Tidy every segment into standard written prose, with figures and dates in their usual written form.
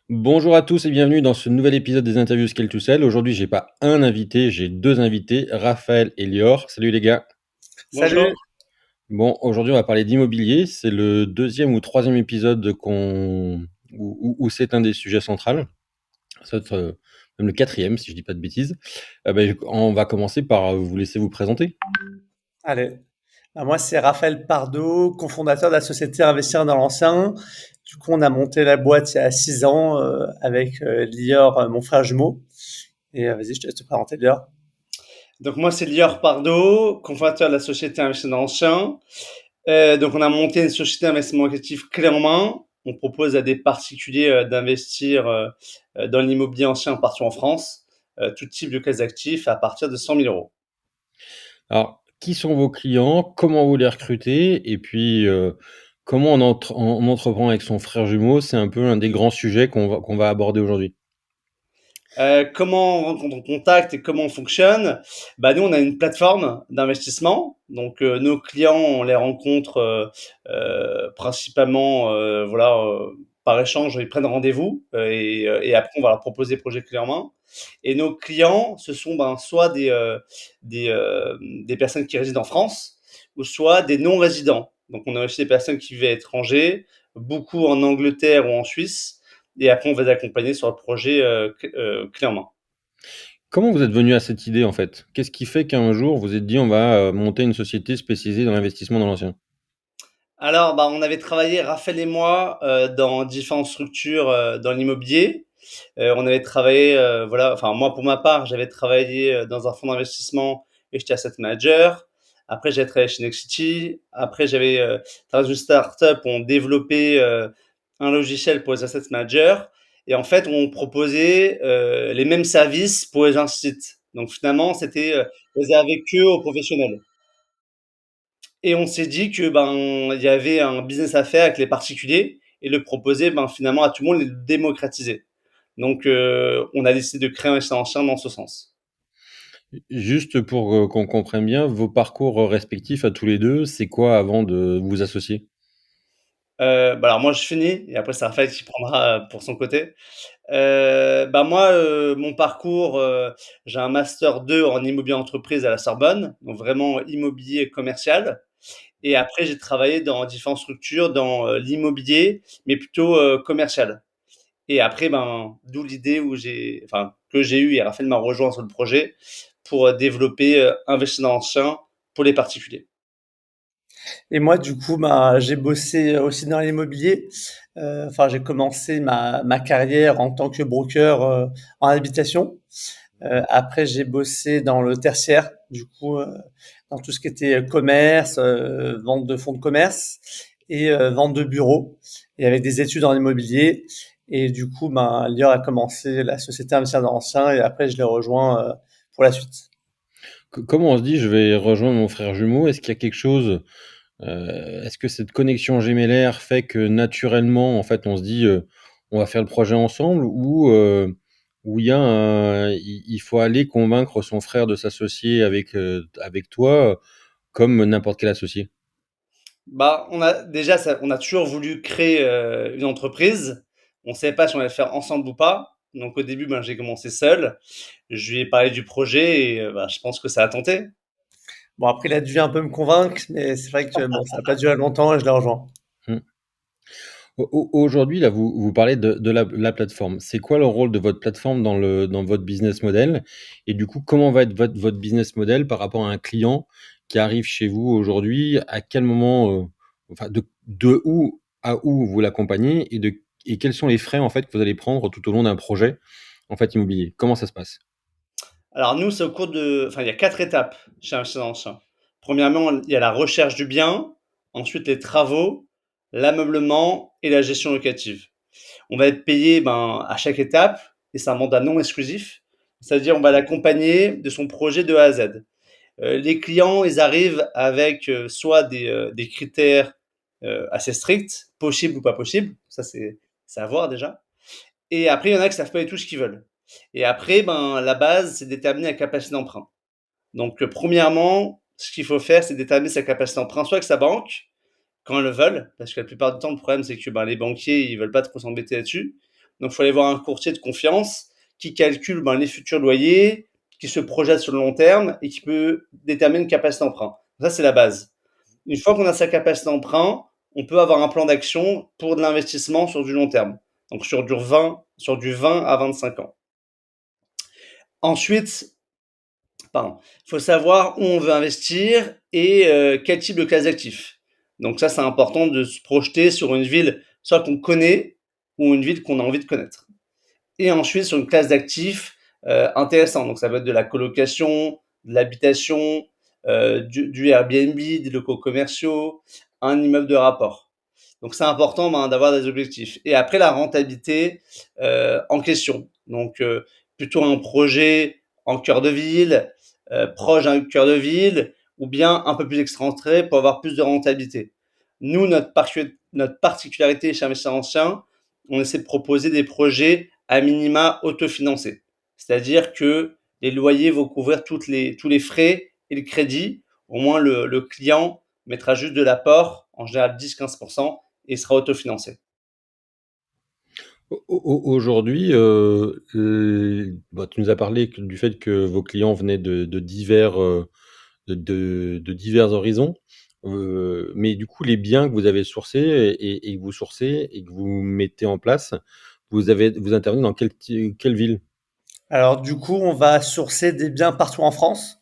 Bonjour à tous et bienvenue dans ce nouvel épisode des interviews Scale to Sell. Aujourd'hui, j'ai pas un invité, j'ai deux invités, Raphaël et Lior. Salut les gars. Salut. Bonjour. Bon, aujourd'hui, on va parler d'immobilier. C'est le deuxième ou troisième épisode où c'est un des sujets centraux. Ça va être même le quatrième, si je dis pas de bêtises. On va commencer par vous laisser vous présenter. Allez. Moi, c'est Raphaël Pardo, cofondateur de la société Investir dans l'ancien. Du coup, on a monté la boîte il y a 6 ans avec Lior, mon frère jumeau. Et vas-y, je te laisse te présenter, Lior. Donc moi c'est Lior Pardo, cofondateur de la société Investissement Ancien. Donc on a monté une société d'investissement locatif clé en main. On propose à des particuliers d'investir dans l'immobilier ancien partout en France, tout type de classes d'actifs à partir de 100 000 euros. Alors, qui sont vos clients? Comment vous les recrutez? Et puis, comment on entreprend avec son frère jumeau? C'est un peu un des grands sujets qu'on va aborder aujourd'hui. Comment on rencontre en contact et comment on fonctionne? Nous, on a une plateforme d'investissement. Donc, nos clients, on les rencontre principalement par échange. Ils prennent rendez-vous et après, on va leur proposer des projets clés en main. Et nos clients, ce sont soit des personnes qui résident en France ou soit des non-résidents. Donc, on a aussi des personnes qui vivent à l'étranger, beaucoup en Angleterre ou en Suisse. Et après, on va les accompagner sur le projet clé en main. Comment vous êtes venu à cette idée, en fait? Qu'est-ce qui fait qu'un jour, vous êtes dit: «On va, monter une société spécialisée dans l'investissement dans l'ancien»? Alors, on avait travaillé, Raphaël et moi, dans différentes structures dans l'immobilier. On avait travaillé, enfin, moi, pour ma part, j'avais travaillé dans un fonds d'investissement et j'étais asset manager. Après, j'ai travaillé chez Nexity. Après, j'avais travaillé dans une startup où on développait un logiciel pour les asset managers. Et en fait, on proposait les mêmes services pour les instituts. Donc, finalement, c'était réservé que aux professionnels. Et on s'est dit que il y avait un business à faire avec les particuliers et le proposer finalement à tout le monde et le démocratiser. Donc on a décidé de créer un ancien dans ce sens. Juste pour, qu'on comprenne bien, vos parcours, respectifs à tous les 2, c'est quoi avant de vous associer? Alors moi je finis et après c'est Raphaël qui prendra pour son côté. Moi, mon parcours, j'ai un master 2 en immobilier entreprise à la Sorbonne, donc vraiment immobilier commercial. Et après j'ai travaillé dans différentes structures dans l'immobilier, mais plutôt commercial. Et après, d'où l'idée que j'ai eue et Raphaël m'a rejoint sur le projet pour développer Investir dans l'ancien pour les particuliers. Et moi, du coup, j'ai bossé aussi dans l'immobilier. Enfin, j'ai commencé ma carrière en tant que broker en habitation. Après, j'ai bossé dans le tertiaire, du coup, dans tout ce qui était commerce, vente de fonds de commerce et vente de bureaux. Et avec des études en immobilier. Et du coup, Lior a commencé la société Investisseur dans l'ancien et après, je l'ai rejoint pour la suite. Comment on se dit: «Je vais rejoindre mon frère jumeau»? Est-ce qu'il y a quelque chose, est-ce que cette connexion gémellaire fait que naturellement, en fait, on se dit, «On va faire le projet ensemble» ou il y a il faut aller convaincre son frère de s'associer avec toi, comme n'importe quel associé? On a toujours voulu créer une entreprise. On ne savait pas si on allait le faire ensemble ou pas. Donc au début, j'ai commencé seul. Je lui ai parlé du projet et je pense que ça a tenté. Bon, après, il a dû un peu me convaincre, mais c'est vrai que bon, ça n'a pas duré longtemps et je l'ai rejoint. Mmh. Aujourd'hui, là, vous parlez de la plateforme. C'est quoi le rôle de votre plateforme dans votre business model? Et du coup, comment va être votre business model par rapport à un client qui arrive chez vous aujourd'hui? À quel moment, enfin, de où à où vous l'accompagnez et quels sont les frais, en fait, que vous allez prendre tout au long d'un projet, en fait, immobilier? Comment ça se passe? Alors nous, c'est au cours il y a 4 étapes chez Investisseur dans l'ancien. Premièrement, il y a la recherche du bien, ensuite les travaux, l'ameublement et la gestion locative. On va être payé à chaque étape et c'est un mandat non exclusif. C'est-à-dire on va l'accompagner de son projet de A à Z. Les clients, ils arrivent avec soit des critères assez stricts, possible ou pas possible, ça c'est à voir déjà. Et après, il y en a qui savent pas du tout ce qu'ils veulent. Et après, la base, c'est de déterminer la capacité d'emprunt. Donc, premièrement, ce qu'il faut faire, c'est déterminer sa capacité d'emprunt, soit avec sa banque, quand ils le veulent, parce que la plupart du temps, le problème, c'est que les banquiers, ils veulent pas trop s'embêter là-dessus. Donc, il faut aller voir un courtier de confiance qui calcule les futurs loyers, qui se projette sur le long terme et qui peut déterminer une capacité d'emprunt. Ça, c'est la base. Une fois qu'on a sa capacité d'emprunt, on peut avoir un plan d'action pour de l'investissement sur du long terme, donc sur du 20 à 25 ans. Ensuite, il faut savoir où on veut investir et quel type de classe d'actifs. Donc ça, c'est important de se projeter sur une ville soit qu'on connaît ou une ville qu'on a envie de connaître. Et ensuite, sur une classe d'actifs intéressante. Donc ça va être de la colocation, de l'habitation, du Airbnb, des locaux commerciaux, un immeuble de rapport. Donc c'est important d'avoir des objectifs. Et après, la rentabilité en question. Donc plutôt un projet en cœur de ville, proche d'un cœur de ville, ou bien un peu plus excentré pour avoir plus de rentabilité. Nous, notre particularité chez Investisseurs Anciens, on essaie de proposer des projets à minima autofinancés. C'est-à-dire que les loyers vont couvrir tous les frais et le crédit. Au moins, le client mettra juste de l'apport, en général 10-15%, et sera autofinancé. Aujourd'hui, tu nous as parlé du fait que vos clients venaient de divers horizons. Mais du coup, les biens que vous avez sourcés et que vous sourcez et que vous mettez en place, vous intervenez dans quelle ville? Alors du coup, on va sourcer des biens partout en France,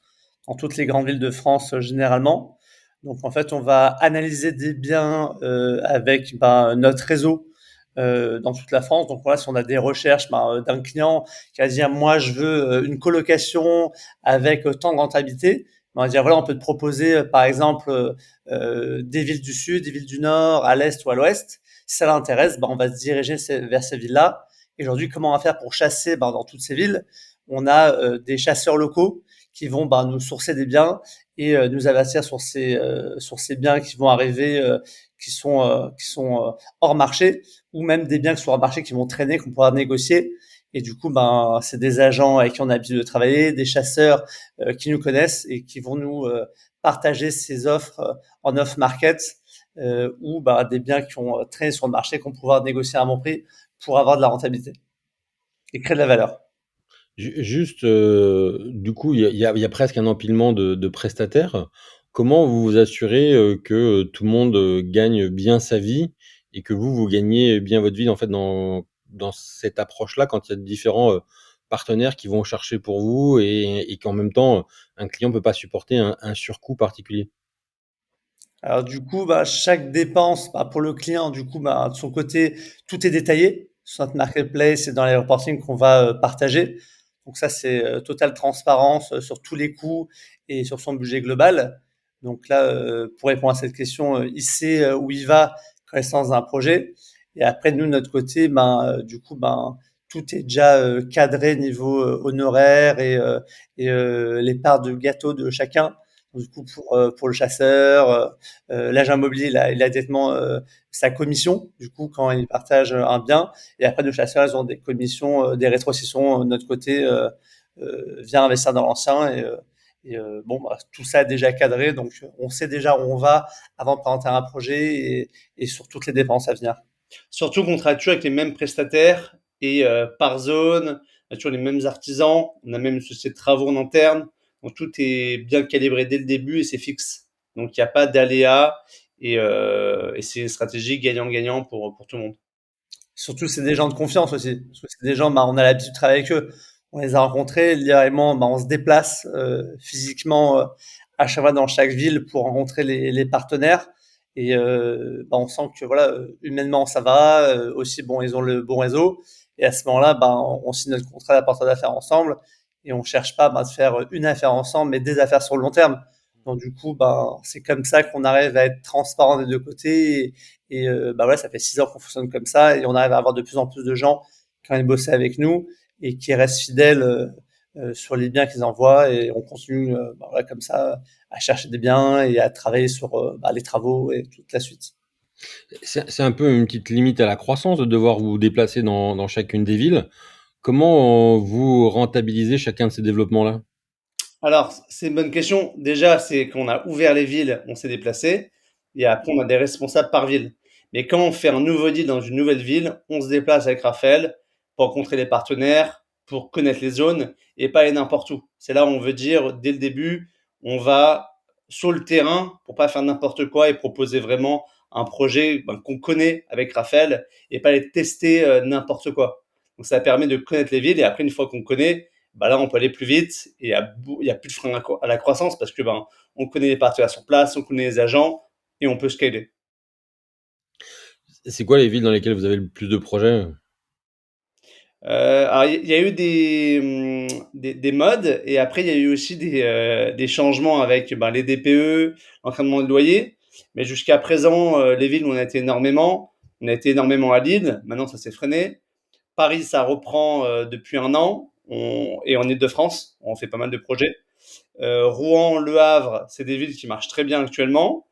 dans toutes les grandes villes de France généralement. Donc en fait, on va analyser des biens avec notre réseau dans toute la France. Donc voilà, si on a des recherches d'un client qui va dire moi je veux une colocation avec tant de rentabilité, on va dire voilà, on peut te proposer par exemple des villes du sud, des villes du nord, à l'est ou à l'ouest. Si ça l'intéresse, on va se diriger vers ces villes-là. Et aujourd'hui, comment on va faire pour chasser dans toutes ces villes? On a des chasseurs locaux qui vont nous sourcer des biens et nous avertir sur ces biens qui vont arriver, qui sont hors marché, ou même des biens qui sont hors marché qui vont traîner, qu'on pourra négocier. Et du coup, c'est des agents avec qui on a l'habitude de travailler, des chasseurs qui nous connaissent et qui vont nous partager ces offres en off-market ou des biens qui ont traîné sur le marché qu'on pourra négocier à un bon prix pour avoir de la rentabilité et créer de la valeur. Juste, du coup, il y a presque un empilement de prestataires. Comment vous vous assurez, que tout le monde, gagne bien sa vie et que vous gagnez bien votre vie, en fait, dans cette approche-là, quand il y a différents, partenaires qui vont chercher pour vous et qu'en même temps, un client peut pas supporter un surcoût particulier? Alors du coup, chaque dépense, pour le client, du coup, de son côté, tout est détaillé sur notre marketplace et dans les reportings qu'on va partager. Donc ça, c'est totale transparence sur tous les coûts et sur son budget global. Donc là, pour répondre à cette question, il sait où il va quand il se lance dans un projet. Et après, nous, de notre côté, du coup, tout est déjà cadré niveau honoraire et les parts de gâteau de chacun. Du coup, pour le chasseur, l'agent immobilier, il a directement sa commission, du coup, quand il partage un bien. Et après, nos chasseurs, ils ont des commissions, des rétrocessions de notre côté via Investir dans l'ancien. Tout ça est déjà cadré, donc on sait déjà où on va avant de présenter un projet et sur toutes les dépenses à venir. Surtout qu'on travaille toujours avec les mêmes prestataires et par zone, on a toujours les mêmes artisans, on a même une société de travaux en interne. Donc tout est bien calibré dès le début et c'est fixe. Donc il n'y a pas d'aléas et c'est une stratégie gagnant-gagnant pour tout le monde. Surtout, c'est des gens de confiance aussi. Parce que c'est des gens, on a l'habitude de travailler avec eux. On les a rencontrés, littéralement, on se déplace physiquement à chaque fois dans chaque ville pour rencontrer les partenaires. Et on sent que voilà, humainement ça va. Aussi, ils ont le bon réseau. Et à ce moment-là, on signe notre contrat d'apporteur d'affaires ensemble. Et on cherche pas de faire une affaire ensemble, mais des affaires sur le long terme. Donc du coup, c'est comme ça qu'on arrive à être transparent des deux côtés et voilà, ça fait 6 ans qu'on fonctionne comme ça et on arrive à avoir de plus en plus de gens qui viennent bosser avec nous et qui restent fidèles sur les biens qu'ils envoient et on continue voilà, comme ça à chercher des biens et à travailler sur les travaux et toute la suite. C'est un peu une petite limite à la croissance de devoir vous déplacer dans chacune des villes. Comment vous rentabilisez chacun de ces développements-là? Alors, c'est une bonne question. Déjà, c'est qu'on a ouvert les villes, on s'est déplacé, et après, on a des responsables par ville. Mais quand on fait un nouveau deal dans une nouvelle ville, on se déplace avec Raphaël pour rencontrer les partenaires, pour connaître les zones et pas aller n'importe où. C'est là où on veut dire, dès le début, on va sur le terrain pour pas faire n'importe quoi et proposer vraiment un projet qu'on connaît avec Raphaël et pas aller tester n'importe quoi. Donc ça permet de connaître les villes et après, une fois qu'on connaît, là, on peut aller plus vite et il y a plus de frein à la croissance parce que on connaît les partenaires sur place, on connaît les agents et on peut scaler. C'est quoi les villes dans lesquelles vous avez le plus de projets? Alors il y a eu des modes et après il y a eu aussi des changements avec, les DPE, l'encadrement de loyer. Mais jusqu'à présent, les villes où on a été énormément à Lille, maintenant ça s'est freiné. Paris, ça reprend, depuis 1 an, on et en Île-de-France, on fait pas mal de projets. Rouen, Le Havre, c'est des villes qui marchent très bien actuellement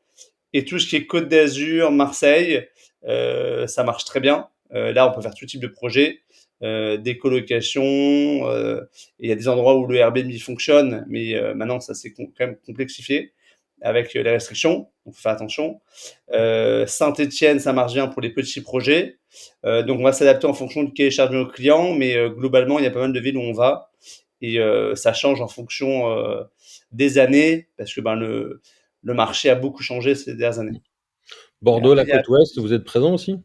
et tout ce qui est Côte d'Azur, Marseille, ça marche très bien. Là, on peut faire tout type de projet, des colocations, il y a des endroits où le Airbnb fonctionne, mais maintenant ça s'est quand même complexifié avec les restrictions, donc faut faire attention. Saint-Étienne, ça marche bien pour les petits projets. Donc on va s'adapter en fonction de cahier des charges de nos clients, mais globalement, il y a pas mal de villes où on va et ça change en fonction des années parce que le marché a beaucoup changé ces dernières années. Et Bordeaux, après, la côte ouest, vous êtes présent aussi?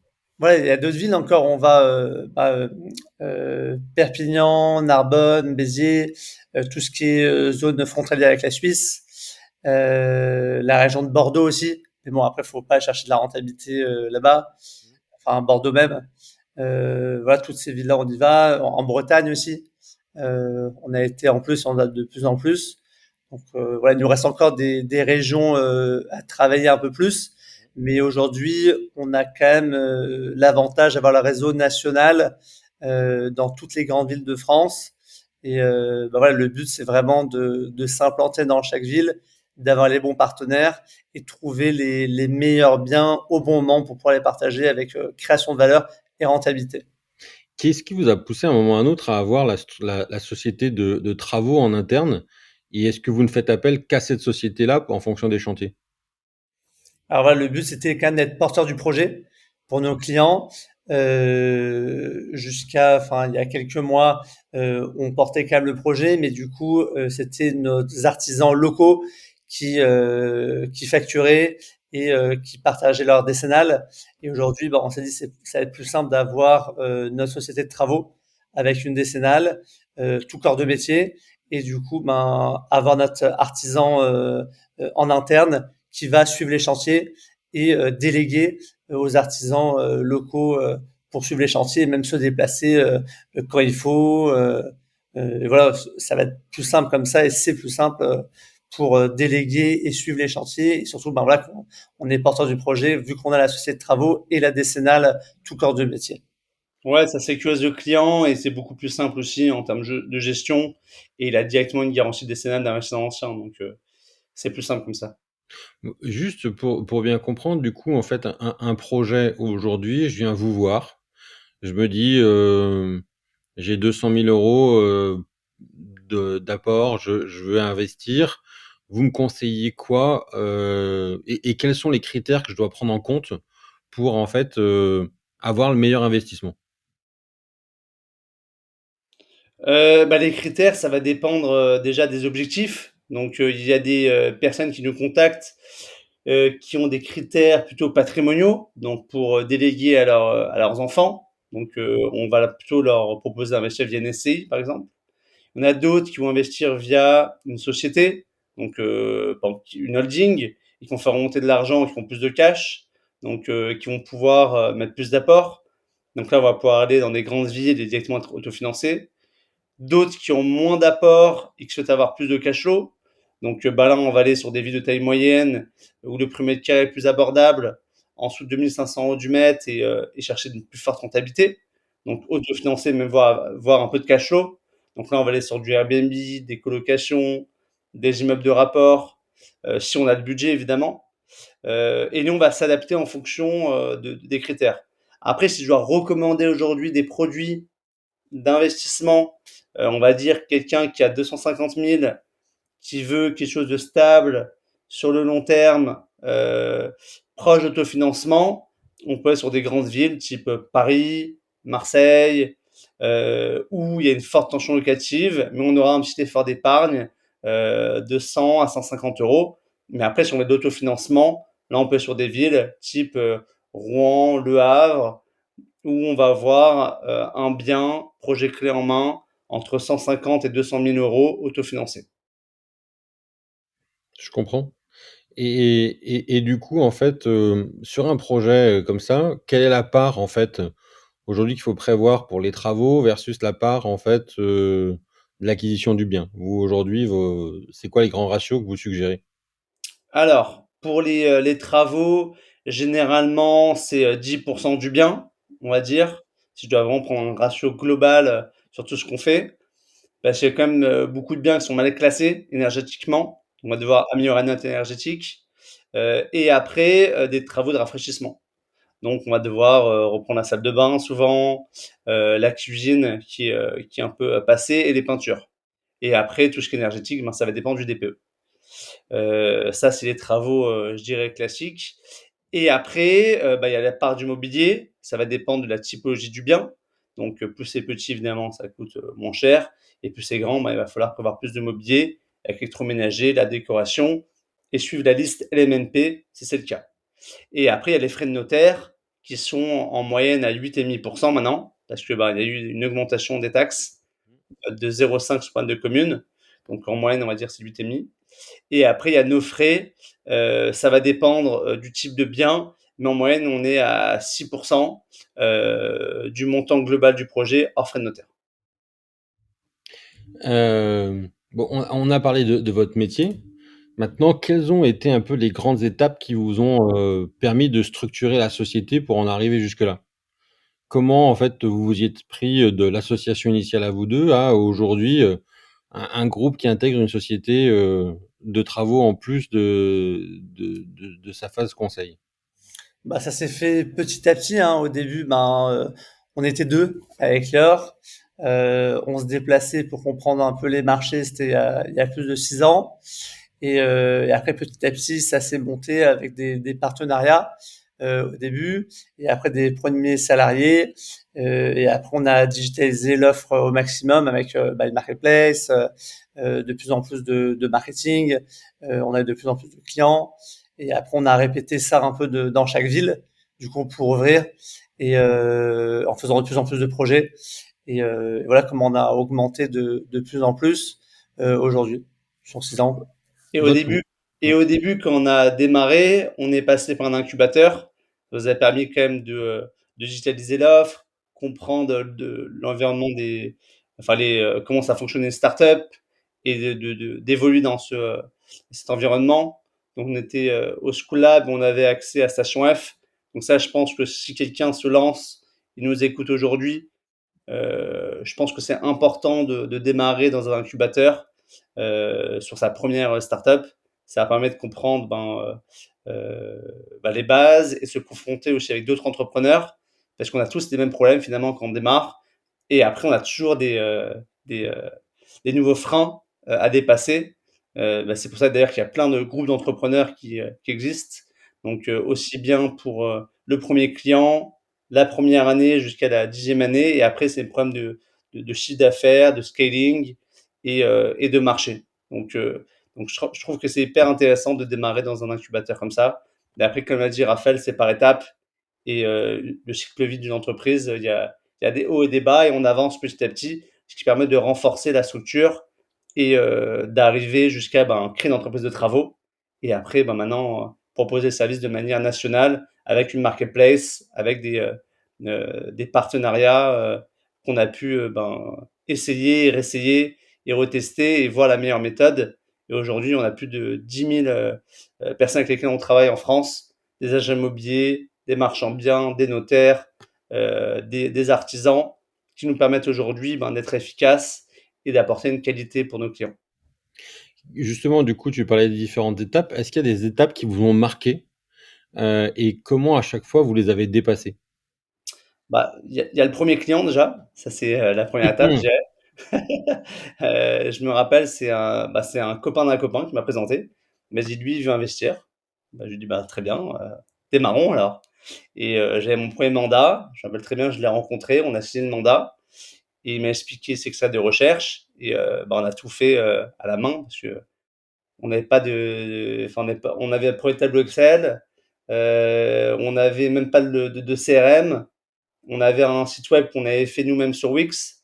il y a d'autres villes encore. On va Perpignan, Narbonne, Béziers, tout ce qui est zone frontalière avec la Suisse, la région de Bordeaux aussi. Mais bon, après, faut pas chercher de la rentabilité là-bas. Enfin, Bordeaux même. Voilà, toutes ces villes-là, on y va. En Bretagne aussi. On a été en plus, on a de plus en plus. Donc voilà, il nous reste encore des régions à travailler un peu plus. Mais aujourd'hui, on a quand même l'avantage d'avoir le réseau national dans toutes les grandes villes de France. Et voilà, le but, c'est vraiment de s'implanter dans chaque ville, d'avoir les bons partenaires et trouver les meilleurs biens au bon moment pour pouvoir les partager avec création de valeur et rentabilité. Qu'est-ce qui vous a poussé à un moment ou à un autre à avoir la société de travaux en interne? Et est-ce que vous ne faites appel qu'à cette société-là en fonction des chantiers? Alors voilà, le but, c'était quand même d'être porteur du projet pour nos clients. Enfin, il y a quelques mois, on portait quand même le projet, mais du coup, c'était nos artisans locaux qui facturaient et qui partageaient leur décennale. Et aujourd'hui, on s'est dit, ça va être plus simple d'avoir notre société de travaux avec une décennale, tout corps de métier, et du coup, avoir notre artisan en interne qui va suivre les chantiers et déléguer aux artisans locaux pour suivre les chantiers et même se déplacer quand il faut. Et voilà, ça va être plus simple comme ça et c'est plus simple pour déléguer et suivre les chantiers. Et surtout, voilà, on est porteur du projet vu qu'on a la société de travaux et la décennale tout corps de métier. Ouais, ça sécurise le client et c'est beaucoup plus simple aussi en termes de gestion et il a directement une garantie décennale d'investissement ancien, donc c'est plus simple comme ça. Juste pour bien comprendre, du coup, en fait, un projet aujourd'hui, je viens vous voir, je me dis, j'ai 200 000 euros d'apport, je veux investir. Vous me conseillez quoi et quels sont les critères que je dois prendre en compte pour, en fait, avoir le meilleur investissement? Les critères, ça va dépendre, déjà des objectifs. Donc, il y a des, personnes qui nous contactent, qui ont des critères plutôt patrimoniaux, donc pour, déléguer à leurs enfants. Donc, on va plutôt leur proposer d'investir via une SCI, par exemple. Il y en a d'autres qui vont investir via une société, donc, par exemple une holding, et qui vont faire remonter de l'argent, qui ont plus de cash, donc, qui vont pouvoir, mettre plus d'apports. Donc là, on va pouvoir aller dans des grandes villes et directement être autofinancé. D'autres qui ont moins d'apports et qui souhaitent avoir plus de cash flow. Donc là, on va aller sur des villes de taille moyenne où le prix mètre carré est plus abordable, en dessous de 2 500 € du mètre et chercher une plus forte rentabilité. Donc autofinancer, même voir un peu de cash flow. Donc là, on va aller sur du Airbnb, des colocations, des immeubles de rapport, si on a le budget évidemment. Et nous, on va s'adapter en fonction des critères. Après, si je dois recommander aujourd'hui des produits d'investissement, on va dire quelqu'un qui a 250 000, qui veut quelque chose de stable sur le long terme, proche d'autofinancement, on peut être sur des grandes villes type Paris, Marseille, où il y a une forte tension locative, mais on aura un petit effort d'épargne de 100 à 150 euros. Mais après, si on met d'autofinancement, là, on peut être sur des villes type Rouen, Le Havre, où on va avoir un bien, projet clé en main, entre 150 et 200 000 euros autofinancés. Je comprends. Et du coup, en fait, sur un projet, comme ça, quelle est la part, en fait, aujourd'hui qu'il faut prévoir pour les travaux versus la part, en fait, de l'acquisition du bien? Vous, aujourd'hui, c'est quoi les grands ratios que vous suggérez? Alors, pour les travaux, généralement, c'est 10% du bien, on va dire. Si je dois vraiment prendre un ratio global sur tout ce qu'on fait, parce qu'il y a quand même beaucoup de biens qui sont mal classés énergétiquement. On va devoir améliorer la note énergétique. Et après, des travaux de rafraîchissement. Donc, on va devoir reprendre la salle de bain souvent, la cuisine qui est un peu passée et les peintures. Et après, tout ce qui est énergétique, ben, ça va dépendre du DPE. Ça, c'est les travaux, je dirais classiques. Et après, bah, il y a la part du mobilier. Ça va dépendre de la typologie du bien. Donc, plus c'est petit, évidemment, ça coûte moins cher. Et plus c'est grand, bah, il va falloir prévoir plus de mobilier avec l'électroménager, la décoration et suivre la liste LMNP si c'est le cas. Et après, il y a les frais de notaire qui sont en moyenne à 8,5% maintenant, parce que bah, il y a eu une augmentation des taxes de 0,5 sur point de commune. Donc en moyenne, on va dire c'est 8,5. Et après, il y a nos frais. Ça va dépendre du type de bien, mais en moyenne, on est à 6% du montant global du projet hors frais de notaire. Bon, on a parlé de votre métier. Maintenant, quelles ont été un peu les grandes étapes qui vous ont, permis de structurer la société pour en arriver jusque-là? Comment, en fait, vous vous y êtes pris, de l'association initiale à vous 2 à aujourd'hui, un groupe qui intègre une société, de travaux en plus de sa phase conseil? Bah, ça s'est fait petit à petit, hein. Au début, ben, on était 2 avec Laure. On se déplaçait pour comprendre un peu les marchés, c'était il y a plus de 6 ans. Et après, petit à petit, ça s'est monté avec des partenariats au début, et après des premiers salariés. Et après, on a digitalisé l'offre au maximum avec bah, le marketplace, de plus en plus de marketing. On a de plus en plus de clients. Et après, on a répété ça un peu dans chaque ville, du coup, pour ouvrir, et en faisant de plus en plus de projets. Et voilà comment on a augmenté de plus en plus aujourd'hui, sur 6 ans. Et au Votre début, au début, quand on a démarré, on est passé par un incubateur. Ça nous a permis quand même de digitaliser l'offre, comprendre de l'environnement enfin comment ça fonctionnait une startup et d'évoluer dans cet environnement. Donc on était au School Lab, on avait accès à Station F. Donc ça, je pense que si quelqu'un se lance, il nous écoute aujourd'hui, je pense que c'est important de démarrer dans un incubateur sur sa première startup. Ça permet de comprendre les bases et se confronter aussi avec d'autres entrepreneurs parce qu'on a tous les mêmes problèmes finalement quand on démarre. Et après, on a toujours des, euh, des nouveaux freins à dépasser. C'est pour ça d'ailleurs qu'il y a plein de groupes d'entrepreneurs qui existent. Donc aussi bien pour le premier client, la première année jusqu'à la 10e année. Et après, c'est le problème de chiffre d'affaires, de scaling et de marché. Donc je trouve que c'est hyper intéressant de démarrer dans un incubateur comme ça. Mais après, comme l'a dit Raphaël, c'est par étapes. Et le cycle de vie d'une entreprise, il y a des hauts et des bas et on avance petit à petit, ce qui permet de renforcer la structure et d'arriver jusqu'à créer une entreprise de travaux. Et après, maintenant, proposer le service de manière nationale avec une marketplace, avec des partenariats qu'on a pu essayer, réessayer et retester et voir la meilleure méthode. Et aujourd'hui, on a plus de 10 000 personnes avec lesquelles on travaille en France, des agents immobiliers, des marchands de biens, des notaires, des artisans, qui nous permettent aujourd'hui d'être efficaces et d'apporter une qualité pour nos clients. Justement, du coup, tu parlais des différentes étapes. Est-ce qu'il y a des étapes qui vous ont marqué, et comment à chaque fois vous les avez dépassées? Il y a le premier client déjà, ça c'est la première étape, je dirais. Je me rappelle, c'est un copain d'un copain qui m'a présenté. Il m'a dit: «Lui, il veut investir». Je lui ai dit: «Bah, très bien, démarrons alors». Et j'avais mon premier mandat, je me rappelle très bien, je l'ai rencontré, on a signé le mandat et il m'a expliqué c'est que ça de recherche et on a tout fait à la main parce que on n'avait pas enfin on avait un premier tableau Excel, on n'avait même pas de CRM, on avait un site web qu'on avait fait nous-mêmes sur Wix.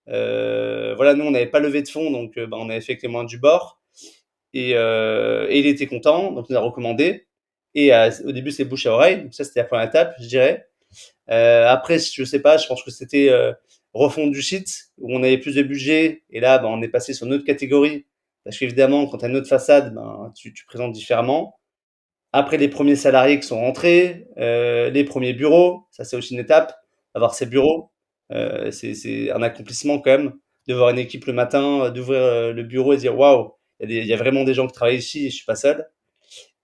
Voilà, nous on n'avait pas levé de fonds donc on avait fait avec les moyens du bord et il était content donc il nous a recommandé et au début c'est bouche à oreille donc ça c'était la première étape je dirais. Après, je sais pas, je pense que c'était refonte du site où on avait plus de budget et là, on est passé sur une autre catégorie parce qu'évidemment, quand tu as une autre façade, tu présentes différemment. Après, les premiers salariés qui sont rentrés, les premiers bureaux, ça c'est aussi une étape, avoir ces bureaux. C'est un accomplissement quand même de voir une équipe le matin, d'ouvrir le bureau et de dire waouh, il y a vraiment des gens qui travaillent ici et je suis pas seul.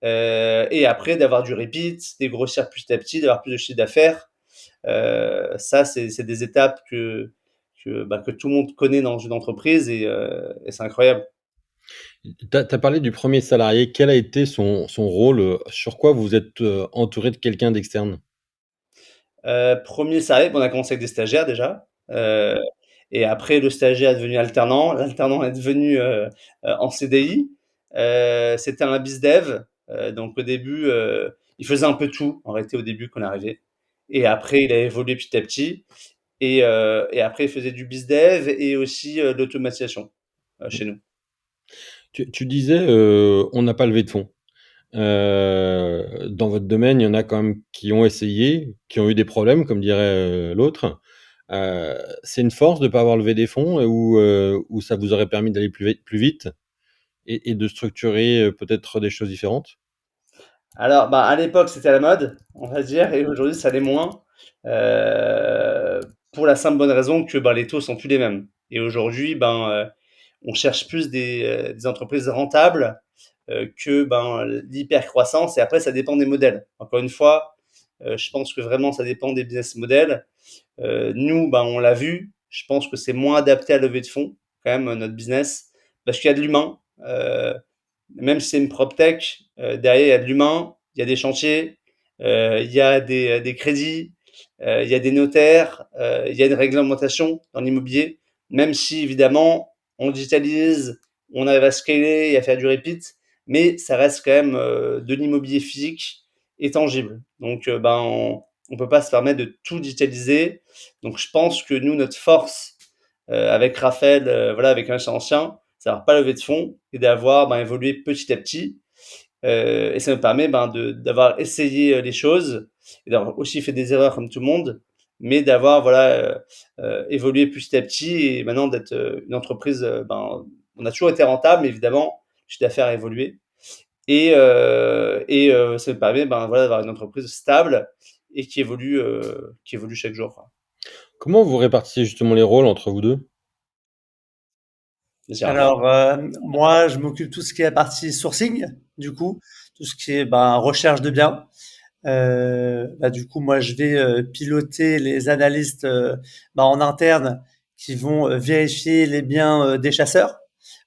Et après, d'avoir du repeat, des grossir petit à petit, d'avoir plus de chiffre d'affaires. Ça, c'est des étapes que tout le monde connaît dans une entreprise et c'est incroyable. Tu as parlé du premier salarié. Quel a été son rôle? Sur quoi vous êtes, entouré de quelqu'un d'externe? 1er salarié, on a commencé avec des stagiaires déjà, et après le stagiaire est devenu alternant, l'alternant est devenu, en CDI. C'était un BizDev, donc au début, il faisait un peu tout en réalité au début quand on est arrivé et après il a évolué petit à petit et après il faisait du BizDev et aussi, de l'automatisation, chez nous. Tu disais, on n'a pas levé de fonds. Dans votre domaine, il y en a quand même qui ont essayé, qui ont eu des problèmes, comme dirait, l'autre. C'est une force de ne pas avoir levé des fonds ou ça vous aurait permis d'aller plus vite et de structurer, peut-être des choses différentes? Alors, à l'époque, c'était à la mode, on va dire, et aujourd'hui, ça l'est moins. Pour la simple bonne raison que les taux sont plus les mêmes. Et aujourd'hui, on cherche plus des entreprises rentables que l'hyper-croissance. Et après, ça dépend des modèles. Encore une fois, je pense que vraiment, ça dépend des business models. Nous, on l'a vu, je pense que c'est moins adapté à lever de fonds, quand même, notre business, parce qu'il y a de l'humain. Même si c'est une PropTech, derrière, il y a de l'humain, il y a des chantiers, il y a des crédits, il y a des notaires, il y a une réglementation dans l'immobilier. Même si, évidemment, on digitalise, on arrive à scaler et à faire du repeat, mais ça reste quand même de l'immobilier physique et tangible. Donc, on peut pas se permettre de tout digitaliser. Donc, je pense que nous, notre force, avec Raphaël, voilà, avec un ancien, c'est d'avoir pas levé de fonds et d'avoir évolué petit à petit. Et ça me permet d'avoir essayé les choses et d'avoir aussi fait des erreurs comme tout le monde, mais d'avoir voilà, évolué petit à petit et maintenant d'être une entreprise. On a toujours été rentable, mais évidemment, le chiffre d'affaires a évolué. Et ça me permet voilà, d'avoir une entreprise stable et qui évolue chaque jour. Quoi. Comment vous répartissez justement les rôles entre vous 2? Vas-y, Raphaël. Alors, moi, je m'occupe de tout ce qui est la partie sourcing, du coup, tout ce qui est recherche de biens. Du coup, moi, je vais piloter les analystes en interne qui vont vérifier les biens des chasseurs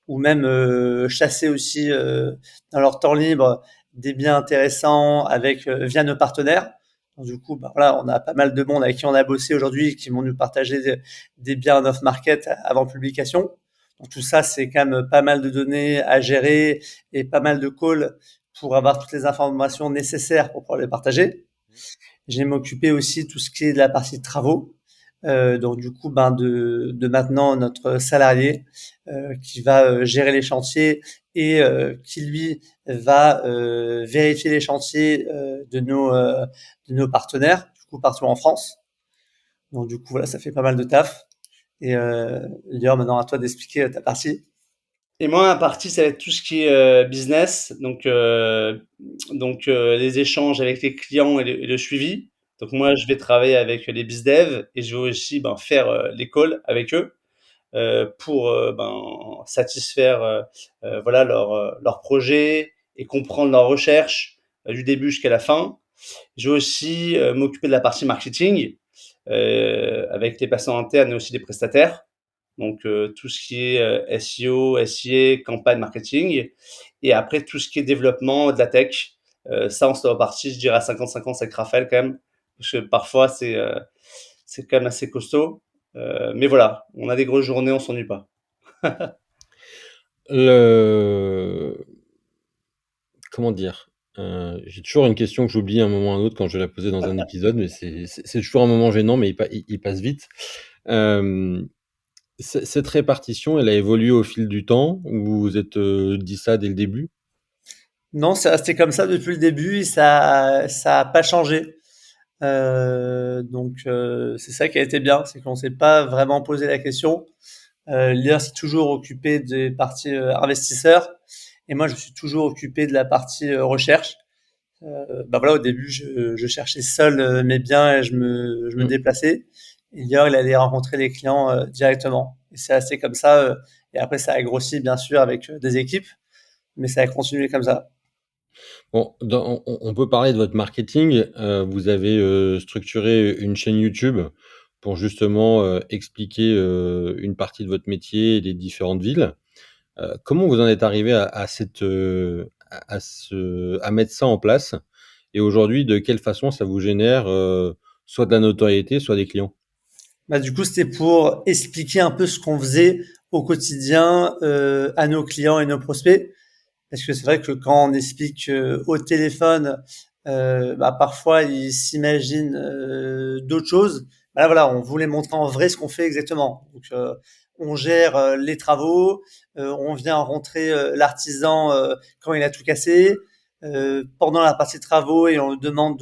ou même chasser aussi dans leur temps libre des biens intéressants avec via nos partenaires. Donc, du coup, voilà, on a pas mal de monde avec qui on a bossé aujourd'hui qui vont nous partager des biens en off-market avant publication. Donc tout ça, c'est quand même pas mal de données à gérer et pas mal de calls pour avoir toutes les informations nécessaires pour pouvoir les partager. Je vais m'occuper aussi de tout ce qui est de la partie de travaux. Donc du coup, de maintenant notre salarié qui va gérer les chantiers et qui lui va vérifier les chantiers de nos partenaires, du coup partout en France. Donc du coup, voilà, ça fait pas mal de taf. Et Lior, maintenant à toi d'expliquer ta partie. Et moi, ma partie, ça va être tout ce qui est business, les échanges avec les clients et le suivi. Donc moi, je vais travailler avec les bizdev et je vais aussi faire les calls avec eux pour satisfaire voilà leur projet et comprendre leurs recherches du début jusqu'à la fin. Je vais aussi m'occuper de la partie marketing avec les personnes internes et aussi les prestataires. Donc tout ce qui est SEO, SIA, campagne marketing. Et après, tout ce qui est développement de la tech. Ça, on se répartit, je dirais, à 50-50 avec Raphaël quand même. Parce que parfois, c'est quand même assez costaud. Mais voilà, on a des grosses journées, on s'ennuie pas. Le Comment dire? J'ai toujours une question que j'oublie à un moment ou à un autre quand je vais la poser dans un épisode, mais c'est toujours un moment gênant, mais il passe vite. Hem, cette répartition, elle a évolué au fil du temps ou vous vous êtes, dit ça dès le début? Non, c'est resté comme ça depuis le début et ça a pas changé. C'est ça qui a été bien, c'est qu'on s'est pas vraiment posé la question. Léa s'est toujours occupé des parties investisseurs et moi je me suis toujours occupé de la partie recherche. Voilà, au début je cherchais seul mes biens et je me Mmh. déplaçais. Et Lior, il allait rencontrer les clients directement. Et c'est assez comme ça. Et après ça a grossi bien sûr avec des équipes, mais ça a continué comme ça. Bon, on peut parler de votre marketing. Vous avez, structuré une chaîne YouTube pour justement, expliquer, une partie de votre métier et les différentes villes. Comment vous en êtes arrivé à cette, à mettre ça en place? Et aujourd'hui, de quelle façon ça vous génère, soit de la notoriété, soit des clients? Bah, du coup, c'était pour expliquer un peu ce qu'on faisait au quotidien à nos clients et nos prospects. Parce que c'est vrai que quand on explique au téléphone, parfois ils s'imaginent d'autres choses. Bah là, voilà, on voulait montrer en vrai ce qu'on fait exactement. Donc, on gère les travaux, on vient rencontrer l'artisan quand il a tout cassé, pendant la partie travaux et on lui demande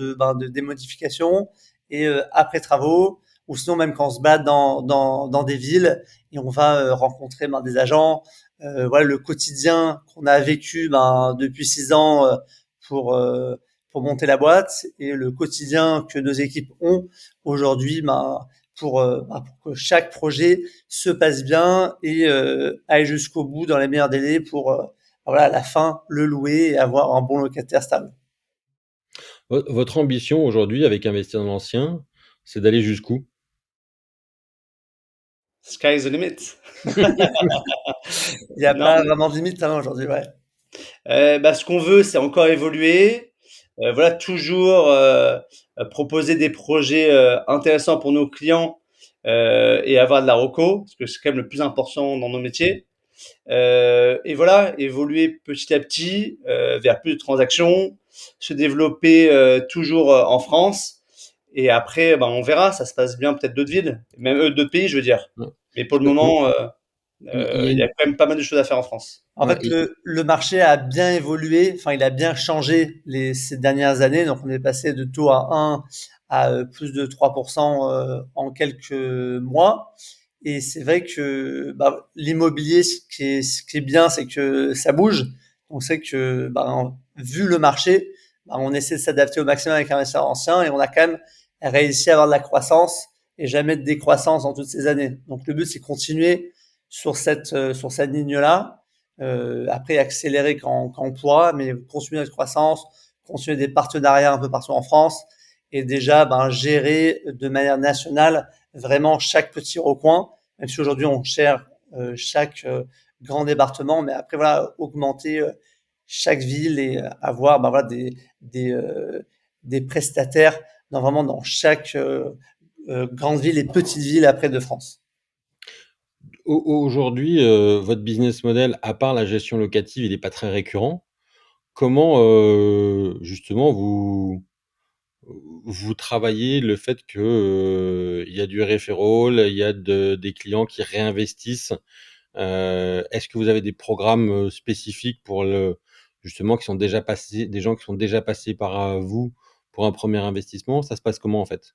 des modifications, et après travaux, ou sinon même quand on se bat dans des villes et on va rencontrer des agents. Voilà le quotidien qu'on a vécu depuis 6 ans pour euh, pour monter la boîte et le quotidien que nos équipes ont aujourd'hui pour que chaque projet se passe bien et aille jusqu'au bout dans les meilleurs délais pour voilà à la fin le louer et avoir un bon locataire stable. Votre ambition aujourd'hui avec Investir dans l'ancien, c'est d'aller jusqu'où? Sky is the limit. Il n'y a Non, pas vraiment de limite aujourd'hui, ouais. ce qu'on veut, c'est encore évoluer. Voilà, toujours proposer des projets intéressants pour nos clients et avoir de la reco, parce que c'est quand même le plus important dans nos métiers. Et voilà, évoluer petit à petit vers plus de transactions, se développer toujours en France. Et après, on verra, ça se passe bien peut-être d'autres villes, même d'autres pays, je veux dire. Ouais. Mais pour Parce le que moment, il y a il y a une quand même pas mal de choses à faire en France. En ouais, fait, le marché a bien évolué, enfin, il a bien changé ces dernières années. Donc, on est passé de taux à 1 à plus de 3% en quelques mois. Et c'est vrai que l'immobilier, ce qui est bien, c'est que ça bouge. On sait que, vu le marché, on essaie de s'adapter au maximum avec un investisseur ancien et on a quand même réussi à avoir de la croissance et jamais de décroissance dans toutes ces années. Donc, le but, c'est continuer sur cette ligne-là, après accélérer quand on pourra, mais continuer notre croissance, continuer des partenariats un peu partout en France et déjà gérer de manière nationale vraiment chaque petit recoin, même si aujourd'hui on gère chaque grand département, mais après voilà, augmenter chaque ville et avoir voilà, des prestataires vraiment dans chaque grande ville et petite ville après de France. Aujourd'hui, votre business model, à part la gestion locative, il est pas très récurrent. Comment, justement vous travaillez le fait que, il y a du referral, il y a des clients qui réinvestissent? Est-ce que vous avez des programmes, spécifiques pour justement qui sont déjà passés des gens qui sont déjà passés par, vous pour un premier investissement? Ça se passe comment en fait?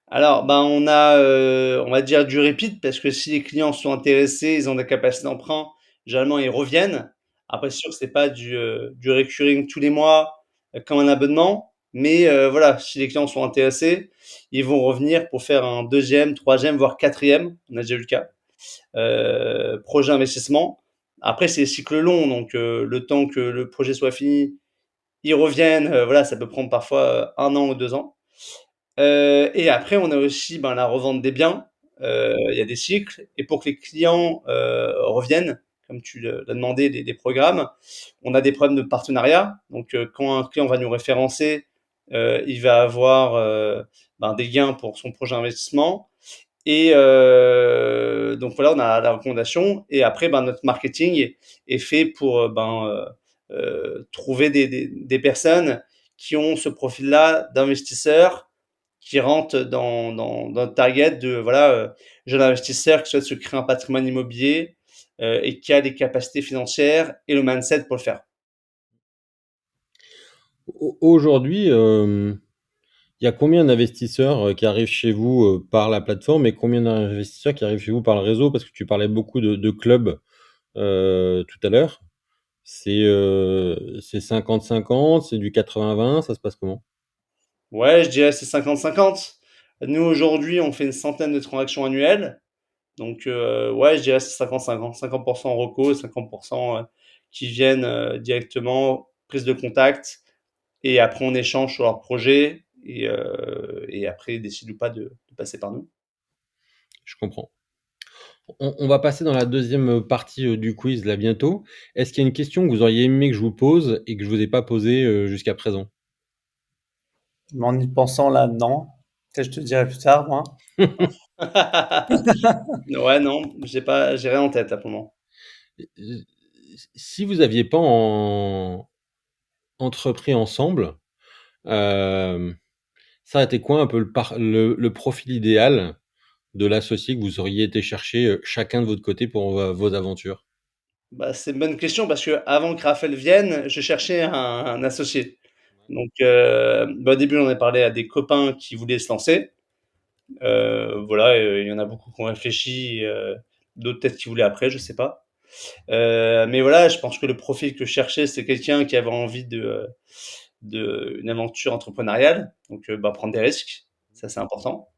Alors, on a, on va dire du repeat parce que si les clients sont intéressés, ils ont des capacités d'emprunt, généralement ils reviennent. Après c'est sûr que c'est pas du recurring tous les mois, comme un abonnement, mais voilà, si les clients sont intéressés, ils vont revenir pour faire un deuxième, troisième, voire quatrième. On a déjà eu le cas, projet investissement. Après c'est des cycles longs, donc le temps que le projet soit fini, ils reviennent, voilà, ça peut prendre parfois, 1 an ou 2 ans. Et après, on a aussi, la revente des biens. Il y a des cycles et pour que les clients, reviennnent, comme tu l'as demandé, des programmes, on a des problèmes de partenariat. Donc, quand un client va nous référencer, il va avoir, des gains pour son projet d'investissement Et donc voilà, on a la recommandation. Et après, ben, notre marketing est fait pour trouver des personnes qui ont ce profil-là d'investisseurs qui rentrent dans le target de voilà, jeune investisseur qui souhaite se créer un patrimoine immobilier et qui a les capacités financières et le mindset pour le faire. Aujourd'hui, il y a combien d'investisseurs qui arrivent chez vous par la plateforme et combien d'investisseurs qui arrivent chez vous par le réseau? Parce que tu parlais beaucoup de clubs tout à l'heure. C'est 50-50, c'est du 80-20, ça se passe comment? Ouais, je dirais c'est 50-50. Nous, aujourd'hui, on fait une centaine de transactions annuelles. Donc, ouais, je dirais c'est 50-50. 50% reco, 50% qui viennent directement, prise de contact, et après on échange sur leur projet, et après ils décident ou pas de passer par nous. Je comprends. On va passer dans la deuxième partie du quiz là bientôt. Est-ce qu'il y a une question que vous auriez aimé que je vous pose et que je vous ai pas posée jusqu'à présent? Mais en y pensant là, non. Peut-être je te dirai plus tard, moi. Ouais, non, j'ai rien en tête là pour le moment. Euh, Si vous aviez pas entrepris ensemble, euh, ça a été quoi un peu le profil idéal de l'associé que vous auriez été chercher chacun de votre côté pour vos aventures? Bah, c'est une bonne question parce que avant que Raphaël vienne, je cherchais un associé. Donc, bah, au début, on a parlé à des copains qui voulaient se lancer. Voilà, il y en a beaucoup qui ont réfléchi, d'autres peut-être qui voulaient après, je sais pas. Mais voilà, je pense que le profil que je cherchais, c'est quelqu'un qui avait envie de une aventure entrepreneuriale, donc bah, prendre des risques, ça c'est important.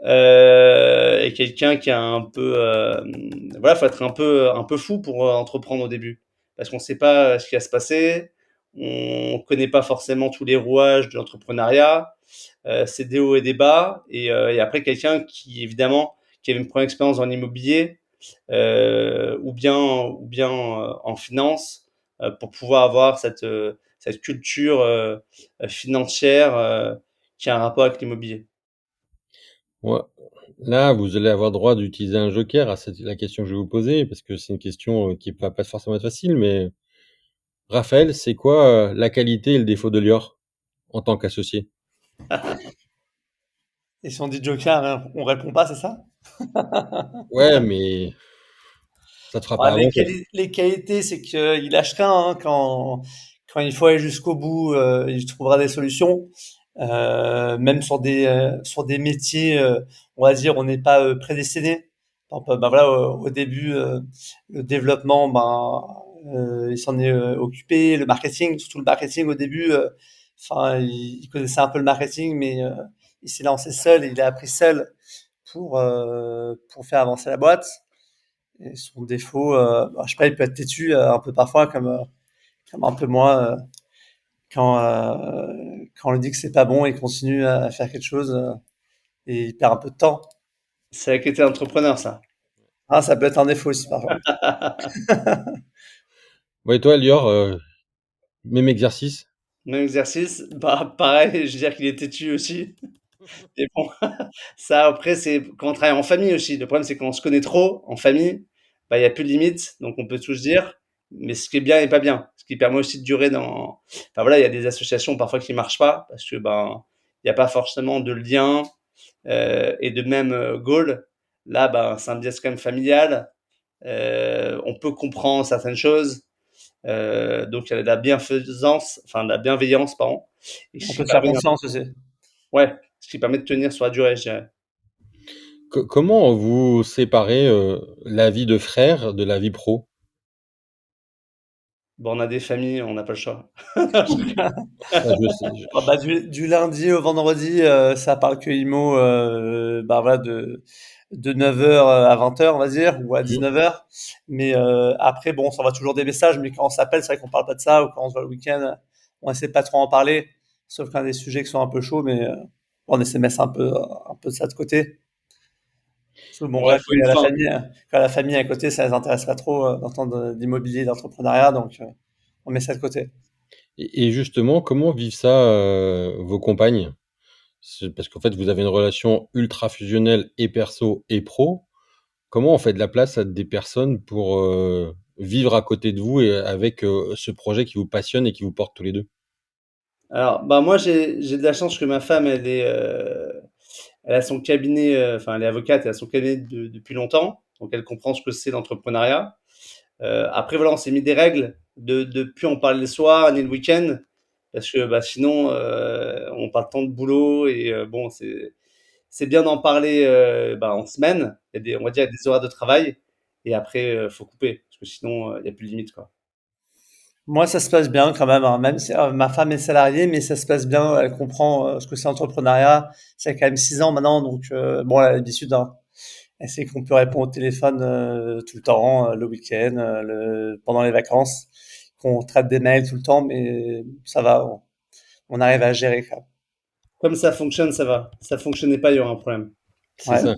Et quelqu'un qui a un peu, voilà, faut être un peu fou pour entreprendre au début, parce qu'on sait pas ce qui va se passer, on connaît pas forcément tous les rouages de l'entrepreneuriat, c'est des hauts et des bas, et après quelqu'un qui évidemment qui avait une première expérience dans l'immobilier, ou bien en finance, pour pouvoir avoir cette culture financière qui a un rapport avec l'immobilier. Ouais. Là, vous allez avoir droit d'utiliser un joker à la question que je vais vous poser, parce que c'est une question qui va pas forcément être facile, mais Raphaël, c'est quoi la qualité et le défaut de Lior en tant qu'associé? Et si on dit Joker, hein, on répond pas, c'est ça? Ouais, mais ça te fera Ouais, pas avancer. les qualités, c'est qu'il lâche rien, hein, quand il faut aller jusqu'au bout, il trouvera des solutions. Même sur des métiers, on va dire, on n'est pas prédestiné. Par exemple, ben voilà, au début, le développement, il s'en est occupé. Le marketing, surtout le marketing au début, enfin, il connaissait un peu le marketing, mais il s'est lancé seul, et il a appris seul pour faire avancer la boîte. Et son défaut, je sais pas, il peut être têtu un peu parfois, comme un peu moi, quand on lui dit que c'est pas bon, il continue à faire quelque chose et il perd un peu de temps. C'est la qualité d'entrepreneur, ça. Ah, ça peut être un défaut aussi parfois. Ouais, et toi, Lior, même exercice? Même exercice, bah, pareil, je veux dire qu'il est têtu aussi. Mais bon, ça après, c'est quand on travaille en famille aussi. Le problème, c'est quand on se connaît trop en famille, bah, il y a plus de limites, donc on peut tout se dire. Mais ce qui est bien et pas bien. Ce qui permet aussi de durer dans. Enfin voilà, il y a des associations parfois qui marchent pas parce que ben il n'y a pas forcément de lien et de même goal. Là, ben c'est un business quand même familial. On peut comprendre certaines choses. Donc il y a de la bienfaisance, enfin de la bienveillance, pardon, et On ce qui peut se faire permet, confiance aussi. ouais, ce qui permet de tenir sur la durée, je dirais. Comment vous séparez la vie de frère de la vie pro? Bon, on a des familles, on n'a pas le choix. Ah, je sais, Ah bah, du lundi au vendredi, ça parle que IMO, bah voilà, de 9h à 20h, on va dire, ou à Mhm. 19h. Mais après, bon, ça va toujours des messages, mais quand on s'appelle, c'est vrai qu'on parle pas de ça, ou quand on se voit le week-end, on essaie de pas trop en parler, sauf quand il y a des sujets qui sont un peu chauds, mais on essaie de mettre un peu de ça de côté. Parce que bon, Ouais, bref, faut une fin. quand la famille est à côté, ça les intéresse pas trop d'entendre d'immobilier, d'entrepreneuriat, donc on met ça de côté. Et justement, comment vivent ça vos compagnes? Parce qu'en fait, vous avez une relation ultra fusionnelle et perso et pro. Comment on fait de la place à des personnes pour vivre à côté de vous et avec ce projet qui vous passionne et qui vous porte tous les deux? Alors, bah, moi, j'ai de la chance que ma femme, elle a son cabinet, enfin, elle est avocate, elle a son cabinet depuis longtemps, donc elle comprend ce que c'est l'entrepreneuriat. Après, voilà, on s'est mis des règles de plus en parler le soir ni le week-end, parce que bah, sinon, on parle tant de boulot et bon, c'est bien d'en parler bah, en semaine. On va dire, il y a des horaires de travail, et après, faut couper, parce que sinon, il n'y a plus de limite, quoi. Moi, ça se passe bien quand même, hein. Même si ma femme est salariée, mais ça se passe bien. Elle comprend ce que c'est l'entrepreneuriat. Ça fait quand même 6 ans maintenant, donc bon, elle a l'habitude, hein. Elle sait qu'on peut répondre au téléphone tout le temps, le week-end, pendant les vacances, qu'on traite des mails tout le temps, mais ça va, on arrive à gérer quand même. Comme ça fonctionne, ça va. Ça fonctionnait pas, il y aura un problème. C'est Ouais. ça.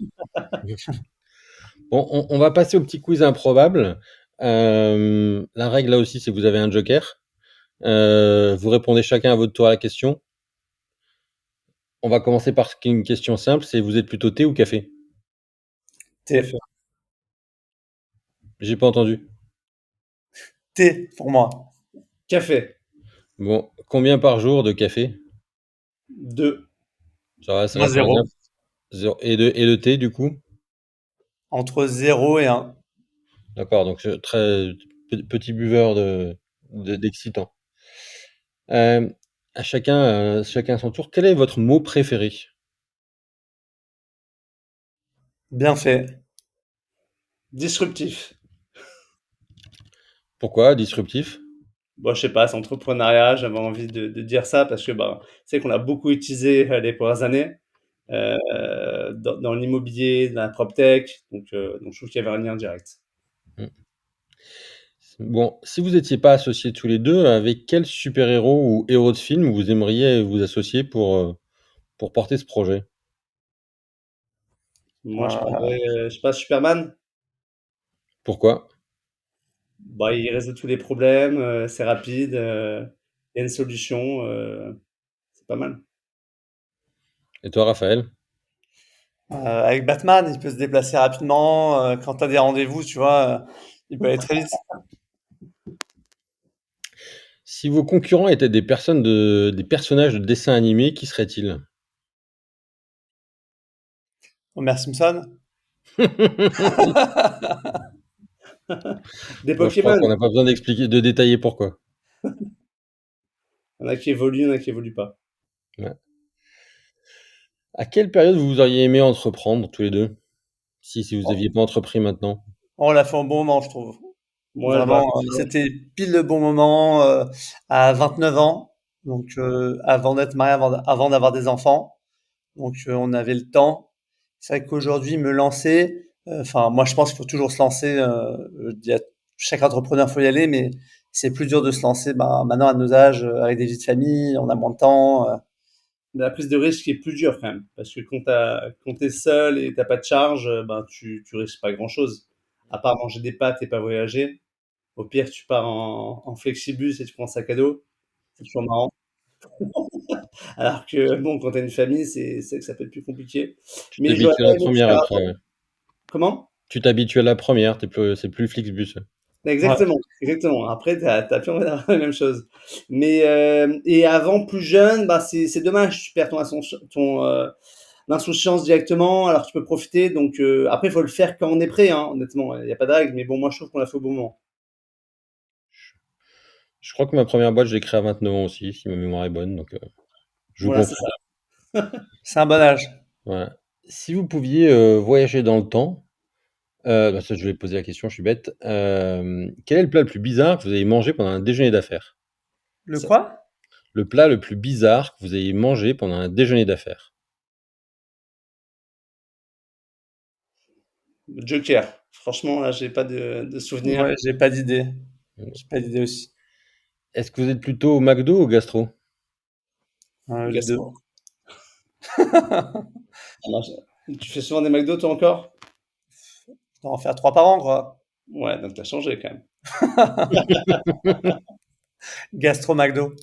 Bon, on va passer au petit quiz improbable. La règle là aussi, c'est que vous avez un joker. Vous répondez chacun à votre tour à la question. On va commencer par une question simple, c'est vous êtes plutôt thé ou café? Thé, Café. J'ai pas entendu. thé pour moi. Café. Bon, combien par jour de café? 2. Ça Moi, reste raisonnable. zéro. Et de thé, du coup? Entre 0 et 1. D'accord, donc très petit buveur d'excitant. Euh, chacun à son tour. Quel est votre mot préféré? Bien fait. Disruptif. Pourquoi disruptif? Bon, je sais pas, c'est entrepreneuriat, j'avais envie de dire ça parce que bah, c'est qu'on l'a beaucoup utilisé les premières années dans l'immobilier, dans la PropTech, donc je trouve qu'il y avait un lien direct. Hmm. Bon, si vous n'étiez pas associés tous les deux, avec quel super-héros ou héros de film vous aimeriez vous associer pour porter ce projet? Moi, je Euh, prendrais, je sais pas, Superman. Pourquoi? Bah, il résout tous les problèmes, c'est rapide, il y a une solution, c'est pas mal. Et toi, Raphaël? avec Batman, il peut se déplacer rapidement. Quand tu as des rendez-vous, tu vois, il peut aller très vite. Si vos concurrents étaient des personnages de dessins animés, qui seraient-ils? Homer Simpson. Des Bon, je crois qu'on Pokémon, n'a pas besoin d'expliquer, de détailler pourquoi. il y en a qui évoluent, il y en a qui évoluent pas. Ouais. À quelle période vous auriez aimé entreprendre tous les deux? Si vous Oh, aviez pas entrepris maintenant. on l'a fait au bon moment, je trouve. Moi, bah, Vraiment, c'était pile le bon moment, à 29 ans, donc avant d'être marié, avant d'avoir des enfants. Donc on avait le temps. C'est vrai qu'aujourd'hui, me lancer, enfin moi je pense qu'il faut toujours se lancer. Je dis à chaque entrepreneur, faut y aller, mais c'est plus dur de se lancer bah, maintenant à nos âges, avec des vies de famille, on a moins de temps. la prise de risque est plus dure quand même, parce que quand t'es seul et t'as pas de charge, ben tu risques pas grand-chose. À part manger des pâtes et pas voyager. Au pire, tu pars en flexibus et tu prends un sac à dos. C'est toujours marrant. Alors que bon, quand t'as une famille, c'est que ça peut être plus compliqué. Tu Mais j'aurais t'habitues à pas la aimé première faire. après, ouais. Comment? Tu t'habitues à la première, c'est plus Flixbus. Ouais. Exactement, exactement. Après, t'as plus envie d'avoir la même chose. Mais et avant, plus jeune, bah c'est dommage. Tu perds ton l'insouciance directement, alors tu peux profiter. Donc après, il faut le faire quand on est prêt, hein, honnêtement. Il n'y a pas de règle, mais bon, moi je trouve qu'on l'a fait au bon moment. Je crois que ma première boîte, je l'ai créée à 29 ans aussi, si ma mémoire est bonne, donc je vous Voilà, c'est comprends. ça. C'est un bon âge. Voilà. Si vous pouviez voyager dans le temps, bah ça, je vais poser la question, je suis bête. Quel est le plat le plus bizarre que vous avez mangé pendant un déjeuner d'affaires? Le Ça- quoi? Le plat le plus bizarre que vous ayez mangé pendant un déjeuner d'affaires? Joker. Franchement, là, j'ai pas de souvenir. Ouais, j'ai pas d'idée. J'ai pas d'idée aussi. Est-ce que vous êtes plutôt au McDo ou au gastro? Les deux. Gastro. Alors, tu fais souvent des McDo, toi encore? Je dois en faire 3 par an, quoi. Ouais, donc t'as changé quand même. Gastro McDo.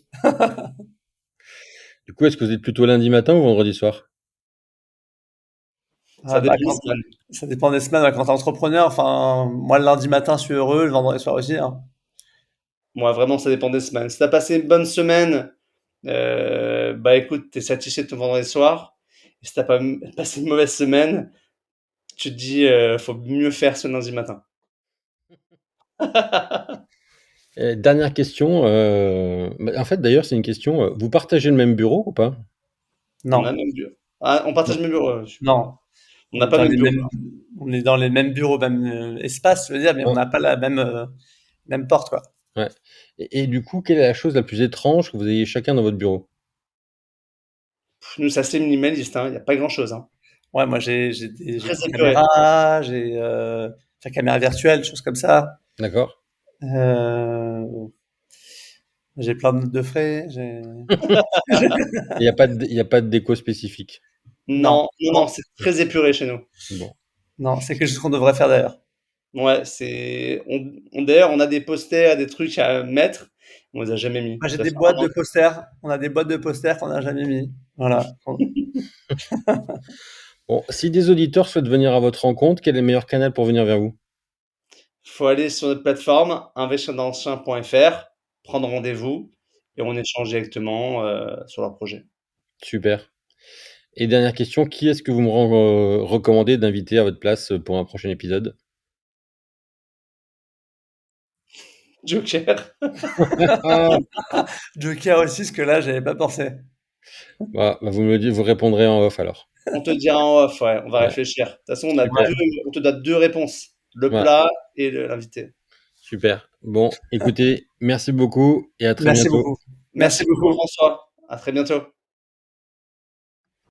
Du coup, est-ce que vous êtes plutôt lundi matin ou vendredi soir? Ça Ah bah, dépend des semaines. ça dépend des semaines, ouais, quand tu es entrepreneur, enfin, moi, le lundi matin, je suis heureux, le vendredi soir aussi, hein. Moi, vraiment, ça dépend des semaines. Si tu as passé une bonne semaine, bah écoute, tu es satisfait de ton vendredi soir. Et si tu as pas passé une mauvaise semaine, tu te dis, faut mieux faire ce lundi matin. Dernière question, en fait, d'ailleurs, c'est une question, vous partagez le même bureau ou pas? On a Non, le même bureau. Ah, on partage Non. le même bureau? non, On on n'a est pas dans le même les bureau. mêmes on est dans les mêmes bureaux, même, espace, je veux dire, mais on Ouais, n'a pas la même porte, quoi. ouais. Et du coup, quelle est la chose la plus étrange que vous ayez chacun dans votre bureau? Nous, c'est assez minimaliste, hein, il y a pas grand-chose, hein. Ouais, moi, j'ai Très des épuré. caméras, enfin, caméras virtuelles, choses comme ça. D'accord. Heu, j'ai plein de notes de frais, j'ai Il y a pas de déco spécifique? non, Non, non, non, non, c'est très épuré chez nous. Bon, non, c'est quelque chose qu'on devrait faire d'ailleurs. Ouais, c'est on d'ailleurs, on a des posters, des trucs à mettre, on les a jamais mis. Moi, j'ai Ça des fait boîtes 1 an. de posters, on a des boîtes de posters qu'on n'a jamais mis. Voilà. bon, si des auditeurs souhaitent venir à votre rencontre, quel est le meilleur canal pour venir vers vous? Faut aller sur notre plateforme investirdansledancien.fr, prendre rendez-vous et on échange directement, sur leur projet. Super. Et dernière question, qui est-ce que vous me recommandez d'inviter à votre place, pour un prochain épisode? Joker. Ah! Joker aussi, parce que là, j'avais pas pensé. Bah, vous me le dites, vous répondrez en off alors. On te dira en off, ouais, on va Ouais, réfléchir. De toute façon, super. on te donne 2 réponses, le Ouais, plat et l'invité. super. Bon, écoutez, merci beaucoup et à très Merci bientôt. beaucoup. Merci Merci beaucoup beaucoup. François, à très bientôt.